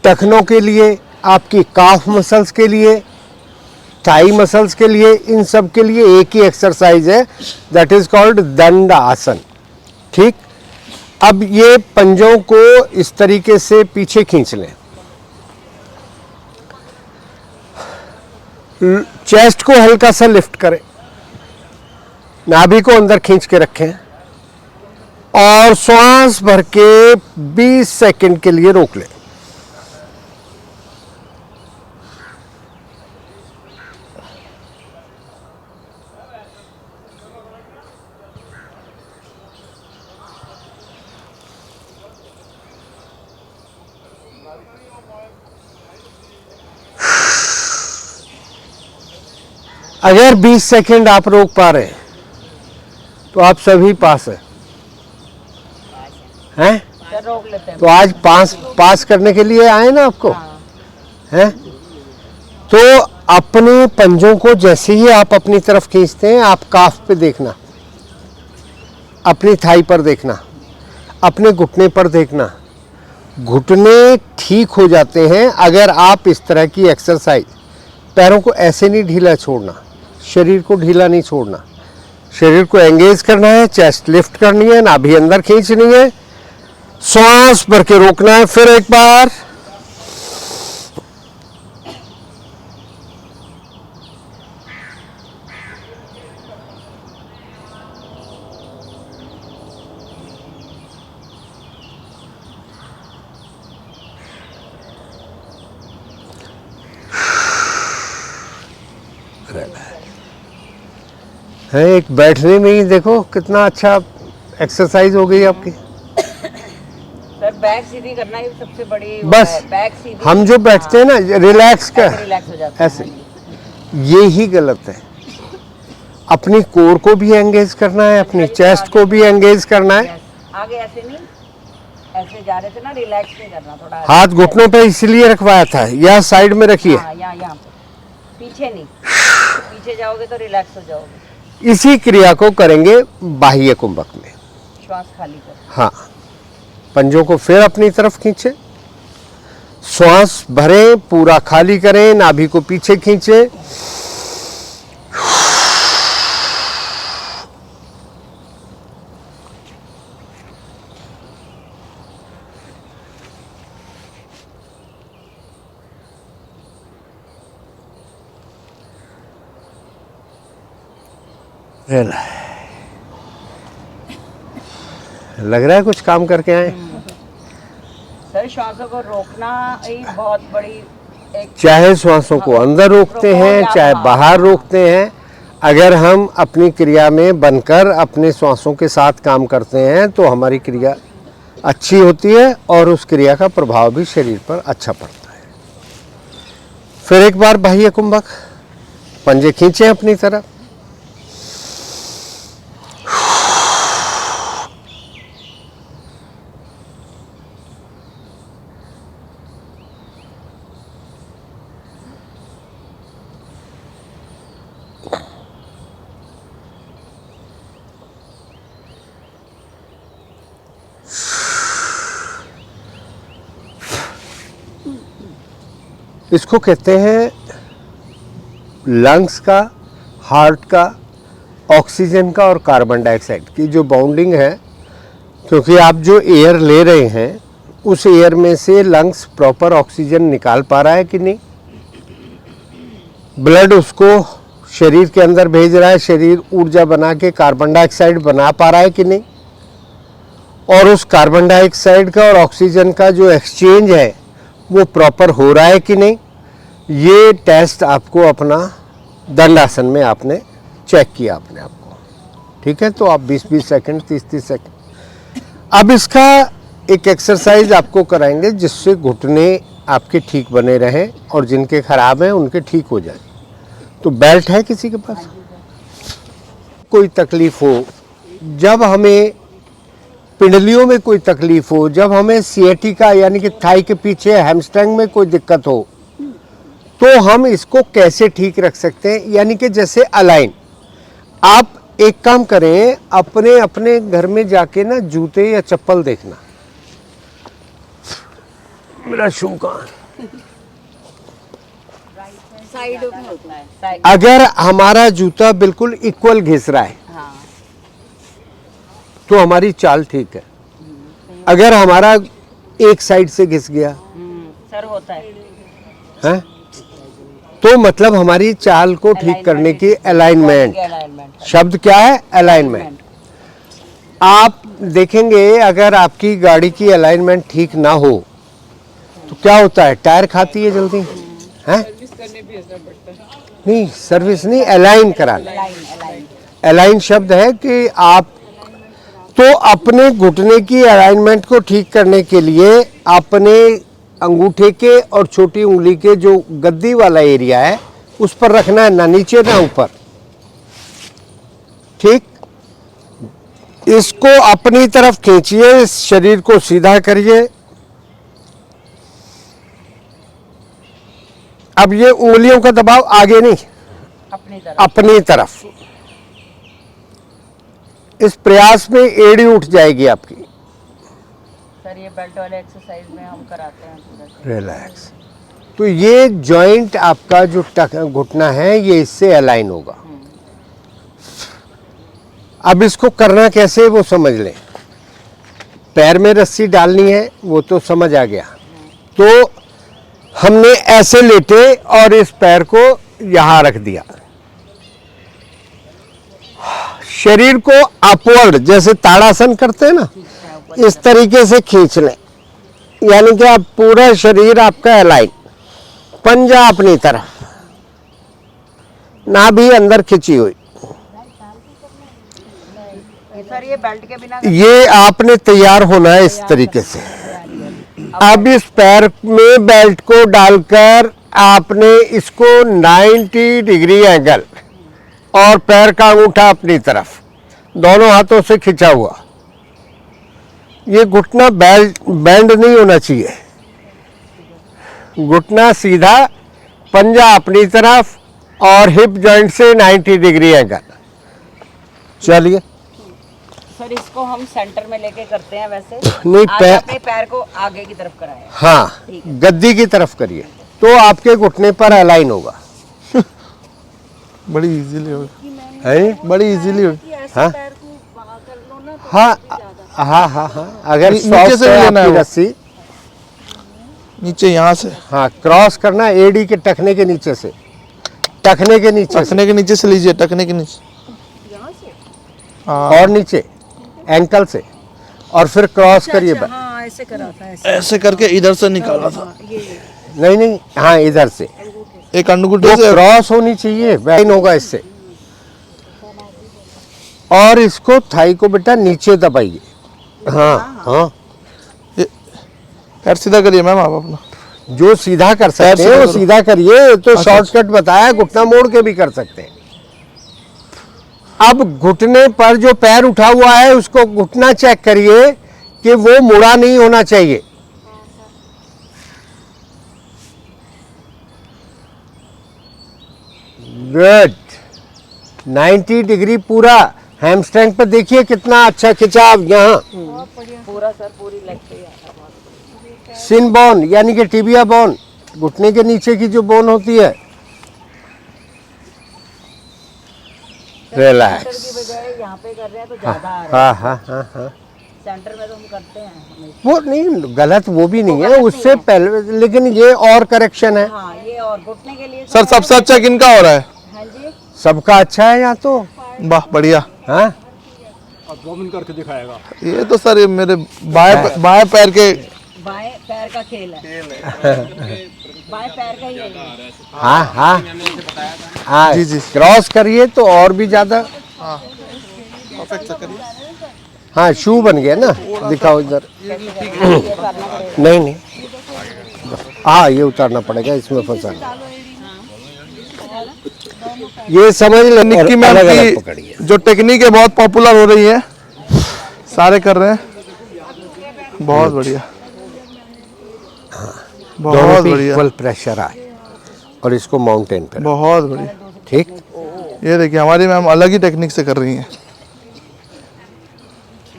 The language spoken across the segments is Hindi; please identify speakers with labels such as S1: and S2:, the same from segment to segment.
S1: टखनों के लिए, आपकी काफ मसल्स के लिए, थाई मसल्स के लिए, इन सब के लिए एक ही एक्सरसाइज है, दैट इज कॉल्ड दंड आसन। ठीक, अब ये पंजों को इस तरीके से पीछे खींच लें, चेस्ट को हल्का सा लिफ्ट करें, नाभि को अंदर खींच के रखें और श्वास भर के 20 सेकंड के लिए रोक लें। अगर 20 सेकंड आप रोक पा रहे हैं तो आप सभी पास हैं, हैं?
S2: रोक लेते हैं।
S1: तो आज पास करने के लिए आए ना आपको, हैं? तो अपने पंजों को जैसे ही आप अपनी तरफ खींचते हैं, आप काफ पे देखना, अपनी थाई पर देखना, अपने घुटने पर देखना। घुटने ठीक हो जाते हैं अगर आप इस तरह की एक्सरसाइज, पैरों को ऐसे नहीं ढीला छोड़ना, शरीर को ढीला नहीं छोड़ना, शरीर को एंगेज करना है, चेस्ट लिफ्ट करनी है, नाभि अंदर खींचनी है, श्वास भर के रोकना है। फिर एक बार, है एक बैठने में ही देखो कितना अच्छा एक्सरसाइज हो गई आपकी।
S2: सर बैक सीधी करना ही सबसे बड़ी
S1: बस
S2: बैक सीधी,
S1: हम जो बैठते हैं ना रिलैक्स का,
S2: रिलैक्स हो जाता है
S1: ऐसे, ये ही गलत है। अपनी कोर को भी एंगेज करना है, अपनी चेस्ट को भी एंगेज करना है।
S2: आगे ऐसे नहीं, ऐसे जा रहे थे ना, रिलैक्स नहीं करना, थोड़ा
S1: हाथ घुटनों पे इसलिए रखवाया था, या साइड में रखिए,
S2: यहाँ पे, पीछे नहीं, पीछे जाओगे तो रिलैक्स हो जाओगे।
S1: इसी क्रिया को करेंगे बाह्य कुंभक में।
S2: श्वास खाली कर,
S1: हाँ, पंजों को फिर अपनी तरफ खींचे, श्वास भरें, पूरा खाली करें, नाभि को पीछे खींचे, लग रहा है कुछ काम करके आए।
S2: सर श्वासों को रोकना ही बहुत बड़ी एक,
S1: चाहे श्वासों को अंदर रोकते हैं, चाहे बाहर रोकते हैं, अगर हम अपनी क्रिया में बनकर अपने श्वासों के साथ काम करते हैं तो हमारी क्रिया अच्छी होती है और उस क्रिया का प्रभाव भी शरीर पर अच्छा पड़ता है। फिर एक बार बाह्य कुंभक, पंजे खींचे अपनी तरफ, इसको कहते हैं लंग्स का, हार्ट का, ऑक्सीजन का और कार्बन डाइऑक्साइड की जो बाउंडिंग है। क्योंकि आप जो एयर ले रहे हैं उस एयर में से लंग्स प्रॉपर ऑक्सीजन निकाल पा रहा है कि नहीं, ब्लड उसको शरीर के अंदर भेज रहा है, शरीर ऊर्जा बना के कार्बन डाइऑक्साइड बना पा रहा है कि नहीं, और उस कार्बन डाइऑक्साइड का और ऑक्सीजन का जो एक्सचेंज है वो प्रॉपर हो रहा है कि नहीं, ये टेस्ट आपको अपना दंडासन में आपने चेक किया अपने आप को। ठीक है, तो आप 20-20 सेकंड, 30-30 सेकंड। अब इसका एक एक्सरसाइज आपको कराएंगे जिससे घुटने आपके ठीक बने रहें और जिनके खराब हैं उनके ठीक हो जाए। तो बेल्ट है किसी के पास? कोई तकलीफ हो, जब हमें पिंडलियों में कोई तकलीफ हो, जब हमें सिएटिका यानी कि थाई के पीछे हैमस्ट्रिंग में कोई दिक्कत हो, तो हम इसको कैसे ठीक रख सकते हैं? यानी कि जैसे अलाइन, आप एक काम करें, अपने अपने घर में जाके ना जूते या चप्पल देखना, मेरा शू कहाँ?
S2: साइड में होता है साइड।
S1: अगर हमारा जूता बिल्कुल इक्वल घिस रहा है
S2: हाँ
S1: तो हमारी चाल ठीक है। अगर हमारा एक साइड से घिस गया
S2: सर होता है।
S1: है तो मतलब हमारी चाल को ठीक करने की अलाइनमेंट,
S2: अलाइनमेंट
S1: शब्द क्या है? अलाइनमेंट। आप देखेंगे अगर आपकी गाड़ी की अलाइनमेंट ठीक ना हो तो क्या होता है? टायर खाती है जल्दी, है? नहीं, सर्विस नहीं, अलाइन कराना।
S2: अलाइन
S1: अलाइन शब्द है कि आप तो अपने घुटने की अलाइनमेंट को ठीक करने के लिए अपने अंगूठे के और छोटी उंगली के जो गद्दी वाला एरिया है उस पर रखना है, ना नीचे ना ऊपर। ठीक, इसको अपनी तरफ खींचिए, इस शरीर को सीधा करिए। अब ये उंगलियों का दबाव आगे नहीं,
S2: अपनी तरफ।
S1: अपनी तरफ। इस प्रयास में एड़ी उठ जाएगी आपकी।
S2: सर ये बेल्ट वाले एक्सरसाइज में हम कराते हैं पूरा।
S1: रिलैक्स। तो ये जॉइंट आपका जो घुटना है ये इससे अलाइन होगा। अब इसको करना कैसे वो समझ लें। पैर में रस्सी डालनी है वो तो समझ आ गया। तो हमने ऐसे लेटे और इस पैर को यहां रख दिया, शरीर को अपवर्ड जैसे ताड़ासन करते हैं ना, इस तरीके से खींच लें, यानी कि आप पूरा शरीर आपका अलाइन, पंजा अपनी तरफ, नाभि अंदर खिंची हुई।
S2: सर ये बेल्ट के बिना
S1: ये आपने तैयार होना है इस तरीके से। अब इस पैर में बेल्ट को डालकर आपने इसको 90 डिग्री एंगल और पैर का अंगूठा अपनी तरफ, दोनों हाथों से खिंचा हुआ। ये घुटना बैंड नहीं होना चाहिए, घुटना सीधा, पंजा अपनी तरफ और हिप जॉइंट से 90 डिग्री एंगल। चलिए।
S2: सर इसको हम सेंटर में लेके करते हैं वैसे।
S1: नहीं,
S2: आज
S1: पैर,
S2: अपने पैर को आगे की तरफ कराया।
S1: हाँ, गद्दी की तरफ करिए तो आपके घुटने पर अलाइन होगा।
S3: बड़ी इजीली हो,
S1: है?
S3: बड़ी इजीली हो।
S1: हाँ हाँ हाँ हाँ हाँ, अगर
S3: नीचे
S1: सॉफ्ट
S3: से
S1: है
S3: लेना है
S1: आपकी
S3: वो।
S1: रस्सी,
S3: नीचे यहाँ से,
S1: हाँ, क्रॉस करना एडी के टखने के नीचे से, टखने के नीचे से,
S3: टखने के नीचे से लीजिए, टखने के नीचे। हाँ,
S1: और नीचे एंकल से, और फिर क्रॉस करिए।
S2: हाँ ऐसे करा था ऐसे।
S3: ऐसे करके इधर से निकाला था।
S1: नहीं नहीं, हाँ, इधर से
S3: एक अंगूठे से
S1: क्रॉस होनी चाहिए, लाइन होगा इससे। और इसको थाई को बेटा नीचे दबाइए। हाँ हाँ,
S3: पैर सीधा करिए मैम आप अपना।
S1: जो सीधा कर सकते हैं वो सीधा करिए। तो शॉर्टकट बताया, घुटना मोड़ के भी कर सकते हैं। अब घुटने पर जो पैर उठा हुआ है उसको घुटना चेक करिए कि वो मुड़ा नहीं होना चाहिए। गुड, 90 डिग्री पूरा। हैमस्ट्रिंग पर देखिए कितना अच्छा खिंचाव यहाँ।
S2: पूरा सर पूरी लेग पे आता है।
S1: सिन बोन यानी कि टिबिया बोन, घुटने के नीचे की जो बोन होती है। रिलैक्स।
S2: की बजाय यहाँ पे कर रहे हैं तो ज्यादा आ रहा है।
S1: हाँ हाँ हाँ हाँ,
S2: सेंटर में तो हम करते हैं हमेशा।
S1: वो नहीं गलत, वो भी नहीं है उससे पहले, लेकिन ये और करेक्शन है।
S2: हाँ ये और घुटने के लिए
S3: सर सबसे अच्छा किनका हो रहा है?
S2: हाँ जी
S1: सबका अच्छा है यहाँ तो।
S3: वाह बढ़िया।
S1: हाँ,
S4: एब्डोमेन करके दिखाएगा।
S3: ये तो सर ये मेरे बाएं पैर के,
S2: बाएं पैर का खेल है। बाएं पैर का ही है।
S1: हाँ हाँ हाँ,
S3: जी, जी।
S1: क्रॉस करिए तो और भी ज्यादा।
S3: परफेक्ट सर करिए।
S1: हाँ, शू बन गया ना, दिखाओ इधर।
S2: ये करना पड़ेगा।
S1: नहीं नहीं, हाँ, ये उतारना पड़ेगा, इसमें फंसा है। ये समझ लो,
S3: निक्की मैम
S1: अलग अलग
S3: की
S1: पकड़िए।
S3: जो टेक्निक है बहुत पॉपुलर हो रही है, सारे कर रहे हैं। बहुत बढ़िया,
S1: दोनों
S3: बहुत
S1: पे
S3: बढ़िया,
S1: इक्वल प्रेशर आए और इसको माउंटेन पे।
S3: बहुत बढ़िया।
S1: ठीक,
S3: ये देखिए हमारी मैम अलग ही टेक्निक से कर रही हैं।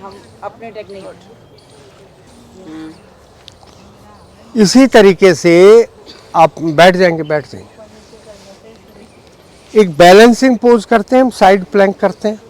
S2: हम अपने टेक्निक
S1: इसी तरीके से आप बैठ जाएंगे। एक बैलेंसिंग पोज करते हैं हम, साइड प्लैंक करते हैं।